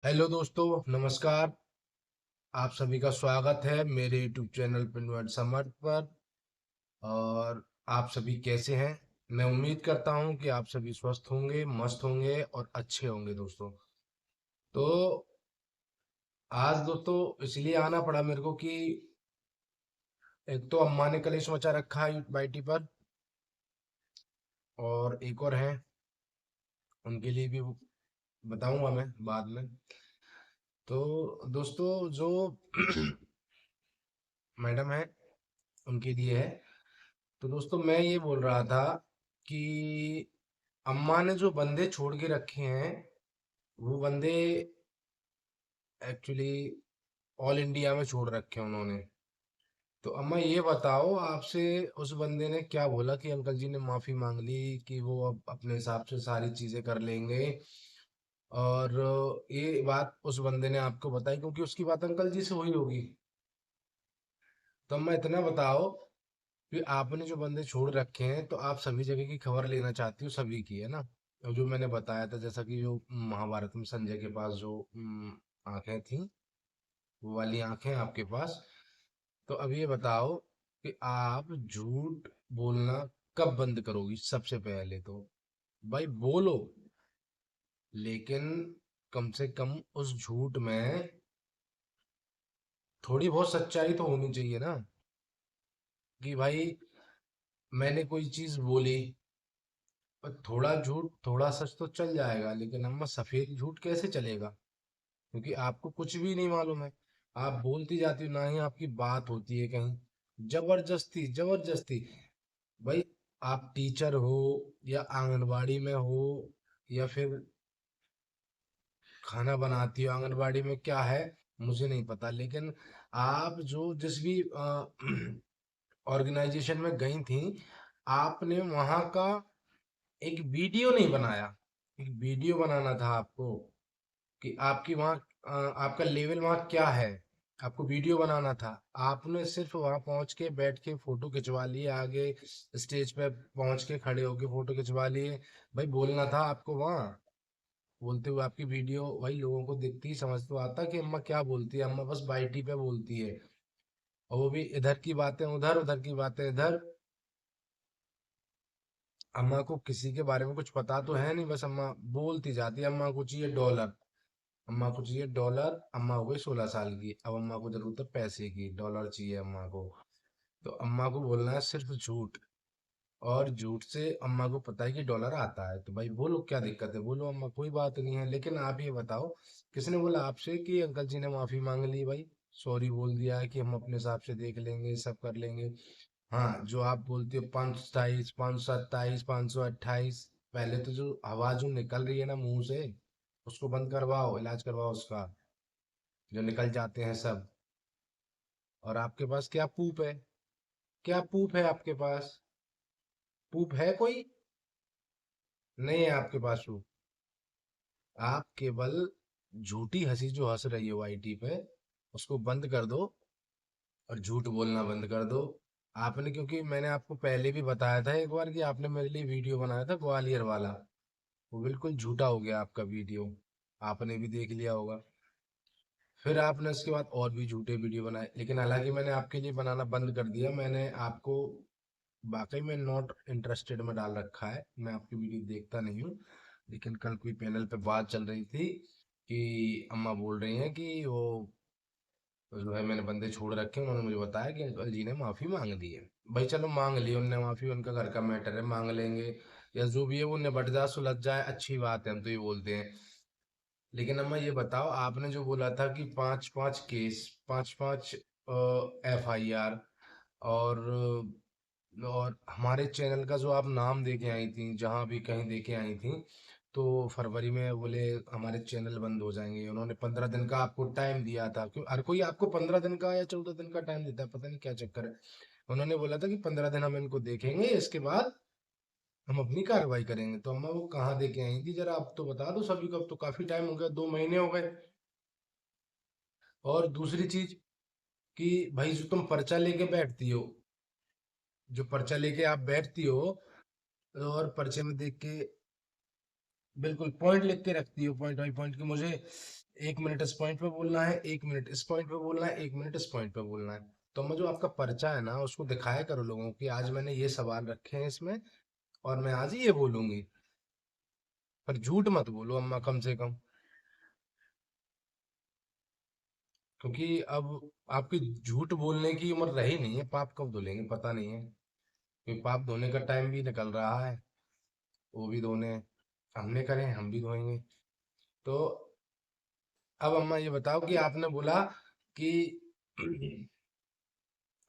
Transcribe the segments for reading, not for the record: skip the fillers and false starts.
Hello दोस्तों, नमस्कार। आप सभी का स्वागत है मेरे यूट्यूब चैनल पिनवर्ड समर्थ पर। और आप सभी कैसे हैं? मैं उम्मीद करता हूं कि आप सभी स्वस्थ होंगे, मस्त होंगे और अच्छे होंगे दोस्तों। तो आज दोस्तों इसलिए आना पड़ा मेरे को कि एक तो अम्मा ने कलेश मचा रखा है वाईटी पर, और एक और है, उनके लिए भी बताऊंगा मैं बाद में। तो दोस्तों जो मैडम है उनके लिए है। तो दोस्तों मैं ये बोल रहा था कि अम्मा ने जो बंदे छोड़ के रखे हैं वो बंदे एक्चुअली ऑल इंडिया में छोड़ रखे हैं उन्होंने। तो अम्मा ये बताओ आपसे, उस बंदे ने क्या बोला कि अंकल जी ने माफी मांग ली कि वो अब अपने हिसाब से सारी चीजें कर लेंगे। और ये बात उस बंदे ने आपको बताई क्योंकि उसकी बात अंकल जी से हुई होगी। तो अम्मा इतना बताओ कि आपने जो बंदे छोड़ रखे हैं तो आप सभी जगह की खबर लेना चाहती हो, सभी की, है ना? और जो मैंने बताया था, जैसा कि जो महाभारत में संजय के पास जो आंखें थी, वो वाली आंखें आपके पास। तो अब ये बताओ कि आप झूठ बोलना कब बंद करोगी? सबसे पहले तो भाई बोलो, लेकिन कम से कम उस झूठ में थोड़ी बहुत सच्चाई तो होनी चाहिए ना। कि भाई मैंने कोई चीज बोली, पर थोड़ा झूठ थोड़ा सच तो चल जाएगा, लेकिन अम्मा सफेद झूठ कैसे चलेगा? क्योंकि आपको कुछ भी नहीं मालूम है, आप बोलती जाती हो, ना ही आपकी बात होती है कहीं। जबरदस्ती जबरदस्ती। भाई आप टीचर हो या आंगनबाड़ी में हो या फिर खाना बनाती हो आंगनबाड़ी में, क्या है मुझे नहीं पता, लेकिन आप जो जिस भी ऑर्गेनाइजेशन में गई थी, आपने वहां का एक वीडियो नहीं बनाया। एक वीडियो बनाना था आपको कि आपकी वहाँ आपका लेवल वहाँ क्या है। आपको वीडियो बनाना था। आपने सिर्फ वहां पहुंच के बैठ के फोटो खिंचवा लिए, आगे स्टेज पे पहुंच के खड़े होके फोटो खिंचवा लिए। भाई बोलना था आपको वहाँ। बोलते हुए आपकी वीडियो भाई लोगों को दिखती, समझ तो आता कि अम्मा क्या बोलती है। अम्मा बस बाईटी पे बोलती है, और वो भी इधर की बातें उधर, उधर की बातें इधर। अम्मा को किसी के बारे में कुछ पता तो है नहीं, बस अम्मा बोलती जाती है। अम्मा को चाहिए डॉलर, अम्मा को चाहिए डॉलर। अम्मा हो गई 16 साल की, अब अम्मा को जरूरत है पैसे की, डॉलर चाहिए अम्मा को। तो अम्मा को बोलना है सिर्फ झूठ, और झूठ से अम्मा को पता है कि डॉलर आता है। तो भाई बोलो क्या दिक्कत है, बोलो अम्मा, कोई बात नहीं है। लेकिन आप ये बताओ, किसने बोला आपसे कि अंकल जी ने माफी मांग ली? भाई सॉरी बोल दिया है कि हम अपने हिसाब से देख लेंगे, सब कर लेंगे। हाँ, जो आप बोलते हो 527, 527, 528, पहले तो जो आवाज जो निकल रही है ना मुंह से, उसको बंद करवाओ, इलाज करवाओ उसका, जो निकल जाते हैं सब। और आपके पास क्या पूप है? क्या पूप है आपके पास? पूप है कोई? नहीं है आपके पास पूप। आप केवल झूठी हंसी जो हंस रही हो आईटी पे, उसको बंद कर दो और झूठ बोलना बंद कर दो। आपने, क्योंकि मैंने आपको पहले भी बताया था एक बार कि आपने मेरे लिए वीडियो बनाया था ग्वालियर वाला, वो बिल्कुल झूठा हो गया आपका वीडियो। आपने भी देख लिया होगा। फिर आपने उसके बाद और भी झूठे वीडियो बनाए, लेकिन हालांकि मैंने आपके लिए बनाना बंद कर दिया। मैंने आपको वाकई में नॉट इंटरेस्टेड में डाल रखा है, मैं आपकी वीडियो देखता नहीं हूँ। लेकिन कल कोई पैनल पे बात चल रही थी कि अम्मा बोल रही हैं कि वो जो है मैंने बंदे छोड़ रखे हैं, उन्होंने मुझे बताया कि अंकल जी ने माफी मांग ली है। भाई चलो मांग ली उनने माफी, उनका घर का मैटर है, मांग लेंगे। या जो भी है वो निबट जाए, सुलझ जाए, अच्छी बात है, हम तो ये बोलते हैं। लेकिन अम्मा ये बताओ, आपने जो बोला था कि पांच पांच केस, पांच पांच FIR, और हमारे चैनल का जो आप नाम देके आई थी, जहां भी कहीं देके आई थी, तो फरवरी में बोले हमारे चैनल बंद हो जाएंगे। उन्होंने 15 दिन का आपको टाइम दिया था। क्यों हर कोई आपको 15 दिन का या 14 दिन का टाइम देता है, पता नहीं क्या चक्कर है। उन्होंने बोला था कि 15 दिन हम इनको देखेंगे, इसके बाद हम अपनी कार्रवाई करेंगे। तो अम्मा वो कहाँ देके आई थी जरा आप तो बता दो सभी को। अब तो काफी टाइम हो गया, 2 महीने हो गए। और दूसरी चीज कि भाई जो तुम पर्चा लेके बैठती हो, जो पर्चा लेके आप बैठती हो और पर्चे में देख के बिल्कुल पॉइंट लिख के रखती हो, पॉइंट बाई पॉइंट, कि मुझे एक मिनट इस पॉइंट पे बोलना है, एक मिनट इस पॉइंट पे बोलना है, एक मिनट इस पॉइंट पे बोलना है। तो मैं जो आपका पर्चा है ना उसको दिखाया करो लोगों की, आज मैंने ये सवाल रखे हैं इसमें और मैं आज ये बोलूंगी। पर झूठ मत बोलो अम्मा, कम से कम। क्योंकि अब आपकी झूठ बोलने की उम्र रही नहीं है, पाप कब धुलेंगे पता नहीं है। क्योंकि पाप धोने का टाइम भी निकल रहा है, वो भी धोने हमने करे, हम भी धोएंगे। तो अब अम्मा ये बताओ कि आपने बोला कि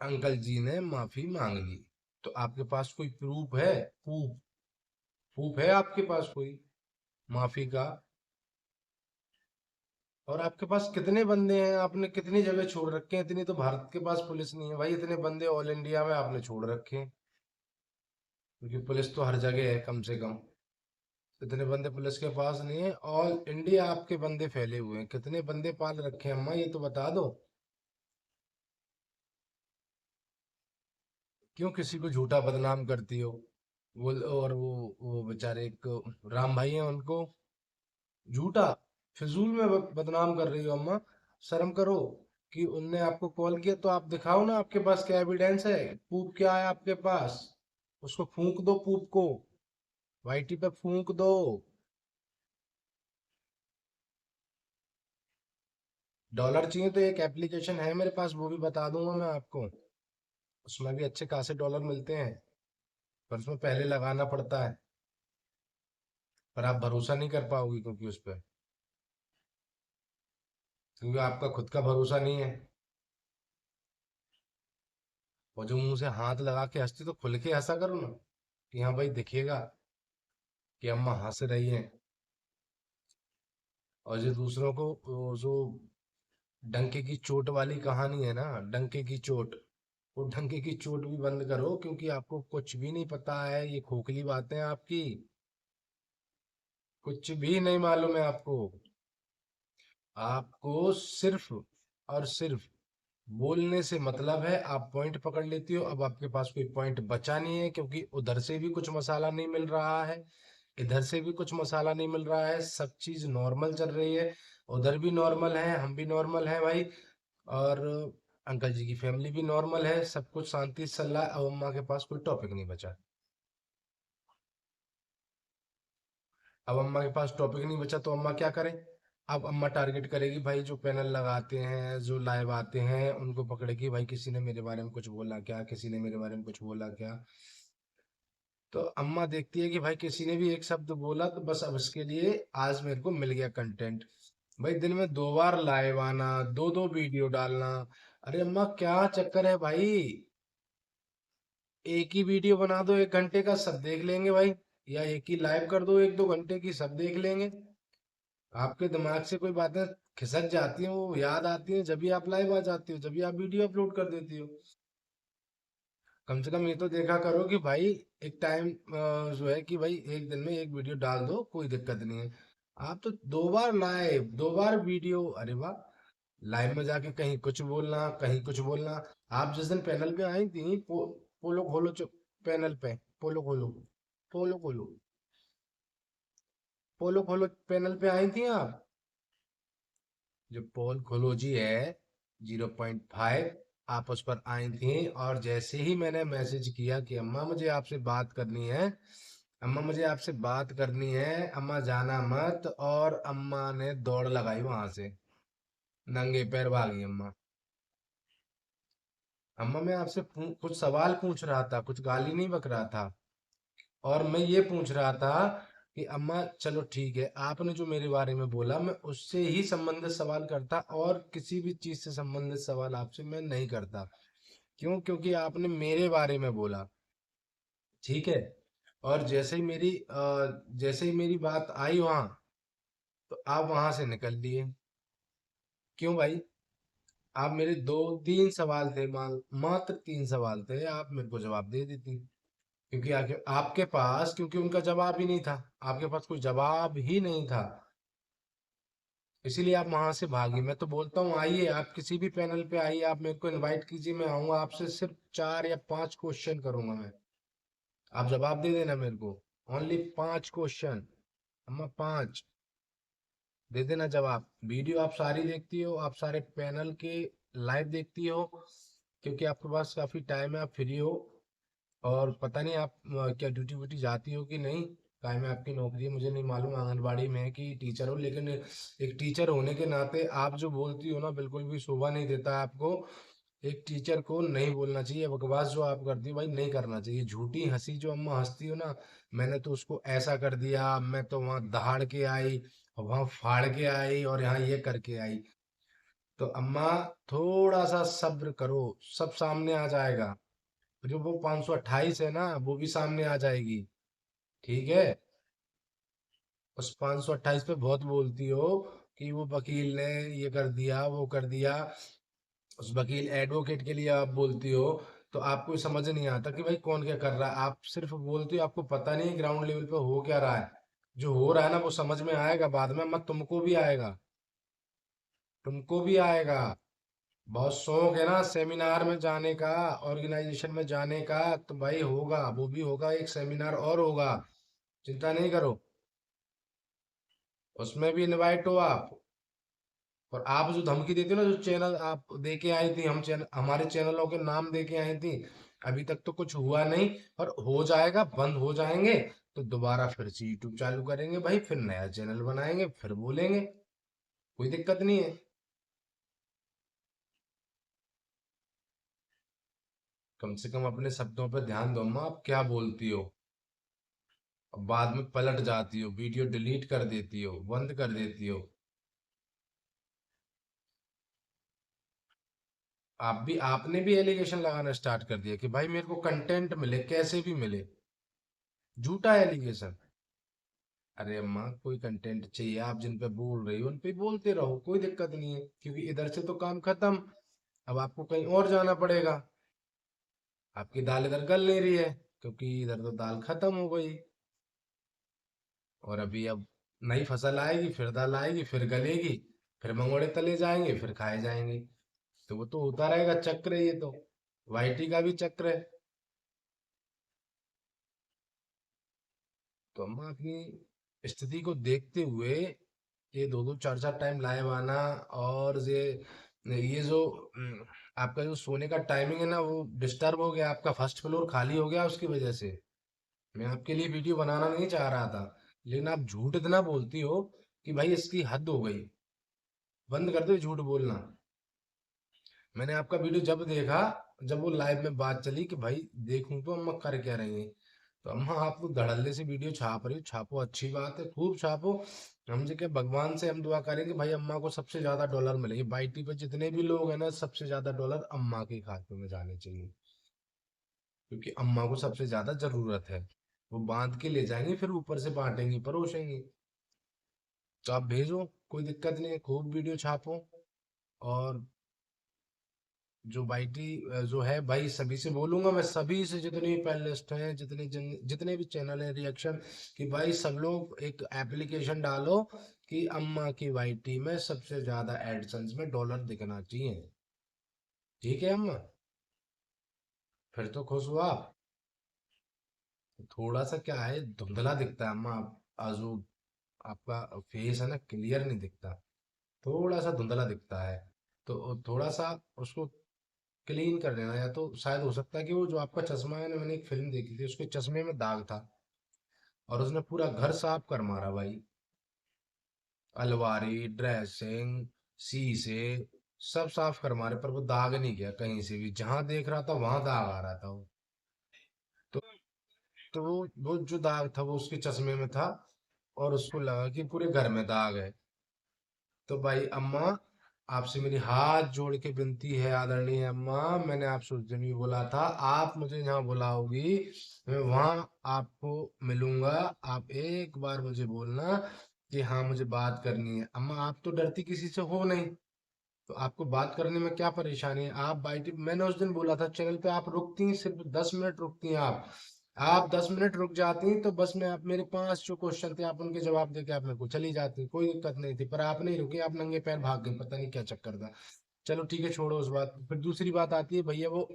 अंकल जी ने माफी मांग ली, तो आपके पास कोई प्रूफ है? प्रूफ, प्रूफ है आपके पास कोई माफी का? और आपके पास कितने बंदे हैं, आपने कितनी जगह छोड़ रखे हैं? इतनी तो भारत के पास पुलिस नहीं है भाई, इतने बंदे ऑल इंडिया में आपने छोड़ रखे हैं। क्योंकि पुलिस तो हर जगह है कम से कम। इतने बंदे पुलिस के पास नहीं है, ऑल इंडिया आपके बंदे फैले हुए हैं। कितने बंदे पाल रखे हैं अम्मा, ये तो बता दो। क्यों किसी को झूठा बदनाम करती हो? वो और वो बेचारे एक राम भाई हैं, उनको झूठा फिजूल में बदनाम कर रही हो अम्मा। शर्म करो। कि उनने आपको कॉल किया तो आप दिखाओ ना, आपके पास क्या एविडेंस है, प्रूफ क्या है आपके पास? उसको फूंक दो प्रूफ को, वाईटी पे फूंक दो। डॉलर चाहिए तो एक एप्लीकेशन है मेरे पास, वो भी बता दूंगा मैं आपको। उसमें भी अच्छे खासे डॉलर मिलते हैं, पर उसमें पहले लगाना पड़ता है। पर आप भरोसा नहीं कर पाओगी क्योंकि उस पर, क्योंकि आपका खुद का भरोसा नहीं है। और जो मुंह से हाथ लगा के हंसती, तो खुल के हंसा करो ना, कि हाँ भाई दिखेगा कि अम्मा हंस रही हैं। और जो दूसरों को वो जो डंके की चोट वाली कहानी है ना, डंके की चोट, वो डंके की चोट भी बंद करो, क्योंकि आपको कुछ भी नहीं पता है, ये खोखली बातें हैं आपकी। कुछ भी नहीं मालूम है आपको। आपको सिर्फ और सिर्फ बोलने से मतलब है। आप पॉइंट पकड़ लेती हो, अब आपके पास कोई पॉइंट बचा नहीं है, क्योंकि उधर से भी कुछ मसाला नहीं मिल रहा है, इधर से भी कुछ मसाला नहीं मिल रहा है, सब चीज नॉर्मल चल रही है। उधर भी नॉर्मल है, हम भी नॉर्मल है भाई। और अंकल जी की फैमिली भी नॉर्मल है, सब कुछ शांति से चल रहा है। अब अम्मा के पास कोई टॉपिक नहीं बचा। अब अम्मा के पास टॉपिक नहीं बचा तो अम्मा क्या करे? अब अम्मा टारगेट करेगी भाई, जो पैनल लगाते हैं, जो लाइव आते हैं, उनको पकड़ेगी, भाई किसी ने मेरे बारे में कुछ बोला क्या, किसी ने मेरे बारे में कुछ बोला क्या। तो अम्मा देखती है कि भाई किसी ने भी एक शब्द बोला, तो बस अब इसके लिए आज मेरे को मिल गया कंटेंट। भाई दिन में 2 बार लाइव आना, दो दो वीडियो डालना। अरे अम्मा क्या चक्कर है भाई? एक ही वीडियो बना दो 1 घंटे का, सब देख लेंगे भाई। या एक ही लाइव कर दो 1-2 घंटे की, सब देख लेंगे। आपके दिमाग से कोई बातें खिसक जाती हैं, वो याद आती हैं जब भी आप लाइव आ जाती हो, जब भी आप वीडियो अपलोड कर देती हो। कम से कम ये तो देखा करो कि भाई एक टाइम जो है कि भाई एक दिन में एक वीडियो डाल दो, कोई दिक्कत नहीं है। आप तो 2 बार लाइव, 2 बार वीडियो, अरे वाह। लाइव में जाके कहीं कुछ बोलना, कहीं कुछ बोलना। आप जिस दिन पैनल पे आई थी, पोलो खोलो, पैनल पे पोलो खोलो, पोलो खोलो, पोलो खोलो, पैनल पे आई थी आप। जो पोल खोलोजी है 0.5, आप उस पर आई थी, और जैसे ही मैंने मैसेज किया कि अम्मा मुझे आपसे बात करनी है, अम्मा मुझे आपसे बात करनी है, अम्मा जाना मत, और अम्मा ने दौड़ लगाई वहां से, नंगे पैर भागी अम्मा। अम्मा मैं आपसे कुछ सवाल पूछ रहा था, कुछ गाली नहीं बक रहा था। और मैं ये पूछ रहा था कि अम्मा चलो ठीक है, आपने जो मेरे बारे में बोला मैं उससे ही संबंधित सवाल करता, और किसी भी चीज से संबंधित सवाल आपसे मैं नहीं करता। क्यों? क्योंकि आपने मेरे बारे में बोला, ठीक है। और जैसे ही मेरी बात आई वहां, तो आप वहां से निकल लिए। क्यों भाई? आप मेरे 2-3 सवाल थे, मात्र 3 सवाल थे, आप मेरे को जवाब दे देती। क्योंकि आपके पास, क्योंकि उनका जवाब ही नहीं था, आपके पास कोई जवाब ही नहीं था, इसीलिए आप वहां से भागी। मैं तो बोलता हूँ आइए, आप किसी भी पैनल पे आइए, आप मेरे को इनवाइट कीजिए, मैं आऊंगा, आपसे सिर्फ 4 या 5 क्वेश्चन करूंगा मैं। आप जवाब दे देना मेरे को। ओनली 5 क्वेश्चन, अम्मा 5। दे देना जवाब। वीडियो आप सारी देखती हो, आप सारे पैनल के लाइव देखती हो, क्योंकि आपके पास काफी टाइम है, आप फ्री हो। और पता नहीं आप क्या ड्यूटी व्यूटी जाती हो कि नहीं, काहे में आपकी नौकरी है मुझे नहीं मालूम, आंगनबाड़ी में है कि टीचर हो, लेकिन एक टीचर होने के नाते आप जो बोलती हो ना, बिल्कुल भी शोभा नहीं देता है आपको। एक टीचर को नहीं बोलना चाहिए, बकवास जो आप करती हो भाई नहीं करना चाहिए। झूठी हंसी जो अम्मा हंसती हो ना, मैंने तो उसको ऐसा कर दिया, मैं तो वहां दहाड़ के आई, वहां फाड़ के आई, और यहाँ ये करके आई। तो अम्मा थोड़ा सा सब्र करो, सब सामने आ जाएगा। जो वो 528 है ना, वो भी सामने आ जाएगी। ठीक है। उस 528 पे बहुत बोलती हो कि वो वकील ने ये कर दिया वो कर दिया, उस वकील एडवोकेट के लिए आप बोलती हो। तो आपको समझ नहीं आता कि भाई कौन क्या कर रहा है, आप सिर्फ बोलती हो, आपको पता नहीं ग्राउंड लेवल पे हो क्या रहा है। जो हो रहा है ना वो समझ में आएगा बाद में, मत तुमको भी आएगा, तुमको भी आएगा। बहुत शौक है ना सेमिनार में जाने का, ऑर्गेनाइजेशन में जाने का, तो भाई होगा, वो भी होगा, एक सेमिनार और होगा, चिंता नहीं करो। उसमें भी इनवाइट हो आप। और आप जो धमकी देती हो ना, जो चैनल आप दे के आई थी, हम चैनल, हमारे चैनलों के नाम दे के आई थी, अभी तक तो कुछ हुआ नहीं। और हो जाएगा, बंद हो जाएंगे तो दोबारा फिर से यूट्यूब चालू करेंगे भाई, फिर नया चैनल बनाएंगे, फिर बोलेंगे, कोई दिक्कत नहीं है। कम से कम अपने शब्दों पर ध्यान दो अम्मा, आप क्या बोलती हो। अब बाद में पलट जाती हो, वीडियो डिलीट कर देती हो, बंद कर देती हो। आपने भी एलिगेशन लगाना स्टार्ट कर दिया कि भाई मेरे को कंटेंट मिले, कैसे भी मिले। झूठा एलिगेशन। अरे अम्मा कोई कंटेंट चाहिए, आप जिन पे बोल रही हो उन पे बोलते रहो, कोई दिक्कत नहीं है, क्योंकि इधर से तो काम खत्म। अब आपको कहीं और जाना पड़ेगा। आपकी दाल इधर गल नहीं रही है, क्योंकि इधर तो दाल खत्म हो गई। और अभी अब नई फसल आएगी, फिर दाल आएगी, फिर गलेगी, फिर मंगोड़े तले जाएंगे, फिर खाए जाएंगे। तो वो तो होता रहेगा चक्र है ये तो, वाईटी का भी चक्र है। तो अम्मा अपनी स्थिति को देखते हुए ये दो दो चार चार टाइम लाइव आना, और ये जो आपका जो सोने का टाइमिंग है ना, वो डिस्टर्ब हो गया, आपका फर्स्ट फ्लोर खाली हो गया उसकी वजह से। मैं आपके लिए वीडियो बनाना नहीं चाह रहा था, लेकिन आप झूठ इतना बोलती हो कि भाई इसकी हद हो गई। बंद कर दो ये झूठ बोलना। मैंने आपका वीडियो जब देखा, जब वो लाइव में बात चली कि भाई देखूं तो अम्मा कर क्या रही है, तो अम्मा आप तो धड़ल्ले से वीडियो छाप रही हो, छापो, अच्छी बात है, खूब छापो। हमसे क्या, भगवान से हम दुआ करेंगे भाई अम्मा को सबसे ज्यादा डॉलर मिलेंगे, बाईटी पे जितने भी लोग हैं ना, सबसे ज्यादा डॉलर अम्मा के खाते में जाने चाहिए, क्योंकि अम्मा को सबसे ज्यादा जरूरत है। वो बांध के ले जाएंगे, फिर ऊपर से बांटेंगी, परोसेंगी। तो आप भेजो, कोई दिक्कत नहीं है, खूब वीडियो छापो। और जो बाईटी जो है भाई, सभी से बोलूंगा मैं, सभी से, जितने भी पैनलिस्ट हैं, जितने भी चैनल हैं रिएक्शन, कि भाई सब लोग एक एप्लीकेशन डालो कि अम्मा की वाईटी में सबसे ज्यादा एडसेंस में डॉलर दिखना चाहिए। ठीक है अम्मा, फिर तो खुश हुआ आप। थोड़ा सा क्या है, धुंधला दिखता है अम्मा, आजू आपका फेस है ना, क्लियर नहीं दिखता, थोड़ा सा धुंधला दिखता है। तो थोड़ा सा उसको क्लीन कर लेना, या तो शायद हो सकता है कि वो जो आपका चश्मा है ना, मैंने एक फिल्म देखी थी, उसके चश्मे में दाग था, और उसने पूरा घर साफ कर मारा भाई, अलमारी, ड्रेसिंग, शीशे, सब साफ कर मारे, पर वो दाग नहीं गया कहीं से भी, जहां देख रहा था वहां दाग आ रहा था वो। तो वो जो दाग था वो उसके चश्मे में था, और उसको लगा कि पूरे घर में दाग है। तो भाई अम्मा, आपसे मेरी हाथ जोड़ के विनती है आदरणीय अम्मा, मैंने आपसे उस दिन भी बोला था, आप मुझे जहाँ बुलाओगी मैं वहां आपको मिलूंगा। आप एक बार मुझे बोलना कि हाँ मुझे बात करनी है। अम्मा आप तो डरती किसी से हो नहीं, तो आपको बात करने में क्या परेशानी है। आप बाइट, मैंने उस दिन बोला था चैनल पे आप रुकती हैं, सिर्फ 10 मिनट रुकती हैं आप 10 मिनट रुक जाती हैं, तो बस मैं, आप मेरे 5 जो क्वेश्चन थे आप उनके जवाब देके आप मेरे को चली जाती, कोई दिक्कत नहीं थी, पर आप नहीं रुके, आप नंगे पैर भाग गए, पता नहीं क्या चक्कर था। चलो ठीक है, छोड़ो उस बात। फिर दूसरी बात आती है भैया, वो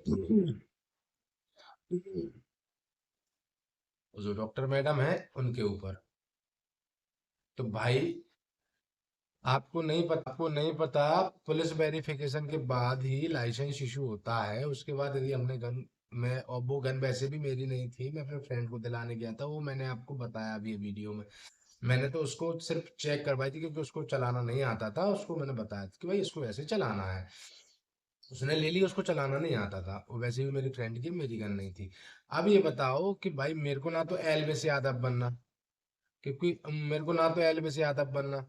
जो डॉक्टर मैडम है उनके ऊपर। तो भाई आपको नहीं पता, पुलिस वेरिफिकेशन के बाद ही लाइसेंस इशू होता है। उसके बाद यदि हमने गन, मैं, और वो गन वैसे भी मेरी नहीं थी, मैं अपने फ्रेंड को दिलाने गया था, वो मैंने आपको बताया अभी वीडियो में। मैंने तो उसको सिर्फ चेक करवाई थी क्योंकि उसको चलाना नहीं आता था, उसको मैंने बताया था कि भाई इसको ऐसे चलाना है। उसने ले ली, उसको चलाना नहीं आता था, वो वैसे भी मेरी फ्रेंड की, मेरी गन नहीं थी। अब ये बताओ कि भाई मेरे को ना तो एलबी से यादव बनना, क्योंकि मेरे को ना तो एलबी से यादव बनना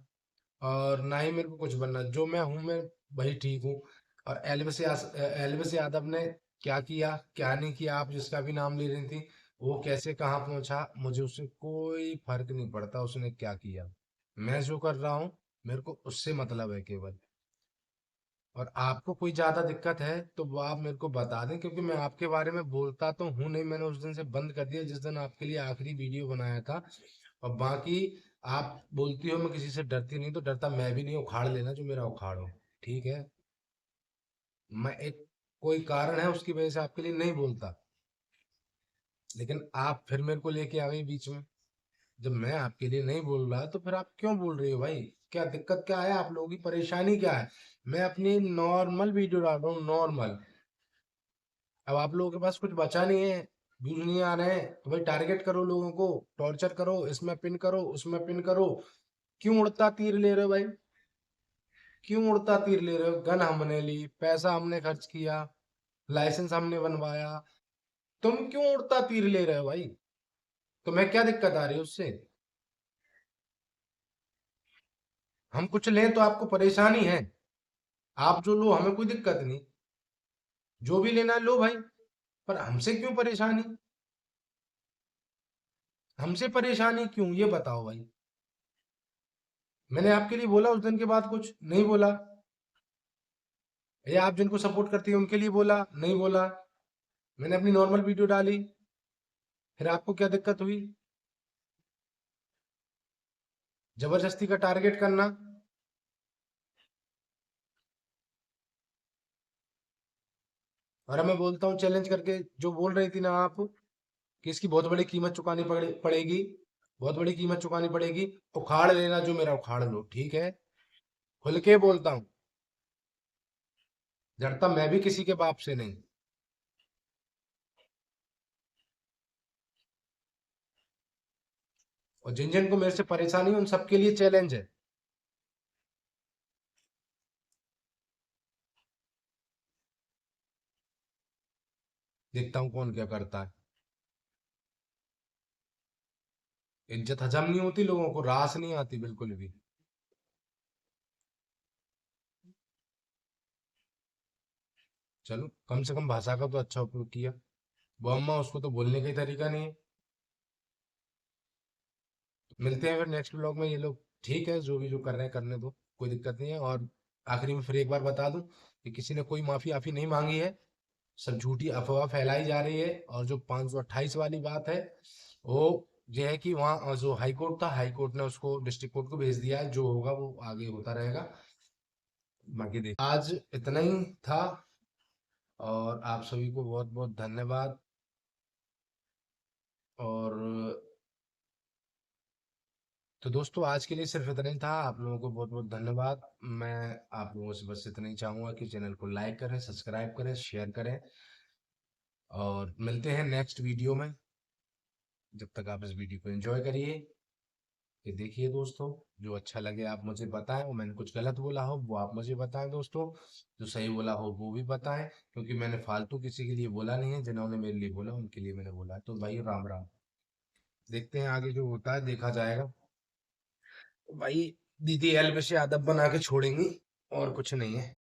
और ना ही मेरे को कुछ बनना, जो मैं हूँ मैं वही ठीक हूँ। और एलविस यादव ने क्या किया क्या नहीं किया, आप जिसका भी नाम ले रही थी, वो कैसे कहाँ पहुंचा, मुझे उससे कोई फर्क नहीं पड़ता उसने क्या किया। मैं जो कर रहा हूँ मेरे को उससे मतलब है केवल। और आपको कोई ज्यादा दिक्कत है तो वो आप मेरे को बता दें, क्योंकि मैं आपके बारे में बोलता तो हूँ नहीं, मैंने उस दिन से बंद कर दिया जिस दिन आपके लिए आखिरी वीडियो बनाया था। और बाकी आप बोलती हो मैं किसी से डरती नहीं, तो डरता मैं भी नहीं, उखाड़ लेना जो मेरा उखाड़ो। ठीक है। मैं एक, कोई कारण है उसकी वजह से आपके लिए नहीं बोलता, लेकिन आप फिर मेरे को लेके आ गई बीच में। जब मैं आपके लिए नहीं बोल रहा तो फिर आप क्यों बोल रही हो भाई? क्या दिक्कत क्या है, आप लोगों की परेशानी क्या है? मैं अपनी नॉर्मल वीडियो डाल रहा हूँ, नॉर्मल। अब आप लोगों के पास कुछ बचा नहीं है, व्यूज नहीं आ रहे हैं, तो भाई टारगेट करो लोगों को, टॉर्चर करो, इसमें पिन करो, उसमें पिन करो। क्यों उड़ता तीर ले रहे हो भाई? क्यों उड़ता तीर ले रहे हो? गन हमने ली, पैसा हमने खर्च किया, लाइसेंस हमने बनवाया, तुम क्यों उड़ता तीर ले रहे हो भाई? तुम्हें क्या दिक्कत आ रही है उससे? हम कुछ लें तो आपको परेशानी है, आप जो लो हमें कोई दिक्कत नहीं, जो भी लेना है लो भाई। पर हमसे क्यों परेशानी? हमसे परेशानी क्यों, ये बताओ भाई। मैंने आपके लिए बोला उस दिन के बाद कुछ नहीं बोला? या आप जिनको सपोर्ट करती है उनके लिए बोला नहीं बोला? मैंने अपनी नॉर्मल वीडियो डाली, फिर आपको क्या दिक्कत हुई? जबरदस्ती का टारगेट करना। और अब मैं बोलता हूँ चैलेंज करके, जो बोल रही थी ना आप कि इसकी बहुत बड़ी कीमत पड़ेगी, बहुत बड़ी कीमत चुकानी पड़ेगी, उखाड़ लेना जो मेरा उखाड़ लो, ठीक है। खुल के बोलता हूँ, डरता मैं भी किसी के बाप से नहीं। और जिन जिन को मेरे से परेशानी है उन सबके लिए चैलेंज है। देखता हूँ कौन क्या करता है। इज्जत हजम नहीं होती, लोगों को रास नहीं आती बिल्कुल भी। चलो, कम से कम भाषा का तो अच्छा उपयोग किया। वो अम्मा, उसको तो बोलने का ही तरीका नहीं है। मिलते हैं फिर नेक्स्ट ब्लॉग में ये लोग। ठीक है, जो भी जो कर रहे हैं करने दो, कोई दिक्कत नहीं है। और आखिरी में फिर एक बार बता दूं कि किसी ने कोई माफी आफी नहीं मांगी है, सब झूठी अफवाह फैलाई जा रही है। और जो 528 वाली बात है, वो ये है कि वहाँ जो हाई कोर्ट था, हाई कोर्ट ने उसको डिस्ट्रिक्ट कोर्ट को भेज दिया है, जो होगा वो आगे होता रहेगा। बाकी देख, आज इतना ही था। और आप सभी को बहुत बहुत धन्यवाद। और तो दोस्तों, आज के लिए सिर्फ इतना ही था। आप लोगों को बहुत बहुत धन्यवाद। मैं आप लोगों से बस इतना ही चाहूंगा कि चैनल को लाइक करें, सब्सक्राइब करें, शेयर करें। और मिलते हैं नेक्स्ट वीडियो में। जब तक आप इस वीडियो को एंजॉय करिए। ये देखिए दोस्तों, जो अच्छा लगे आप मुझे बताएं, और मैंने कुछ गलत बोला हो वो आप मुझे बताएं दोस्तों, जो सही बोला हो वो भी बताएं, क्योंकि मैंने फालतू किसी के लिए बोला नहीं है, जिन्होंने मेरे लिए बोला उनके लिए मैंने बोला है। तो भाई राम राम। देखते हैं आगे जो होता है देखा जाएगा। भाई दीदी एल्बे से यादव बना के छोड़ेंगी, और कुछ नहीं है।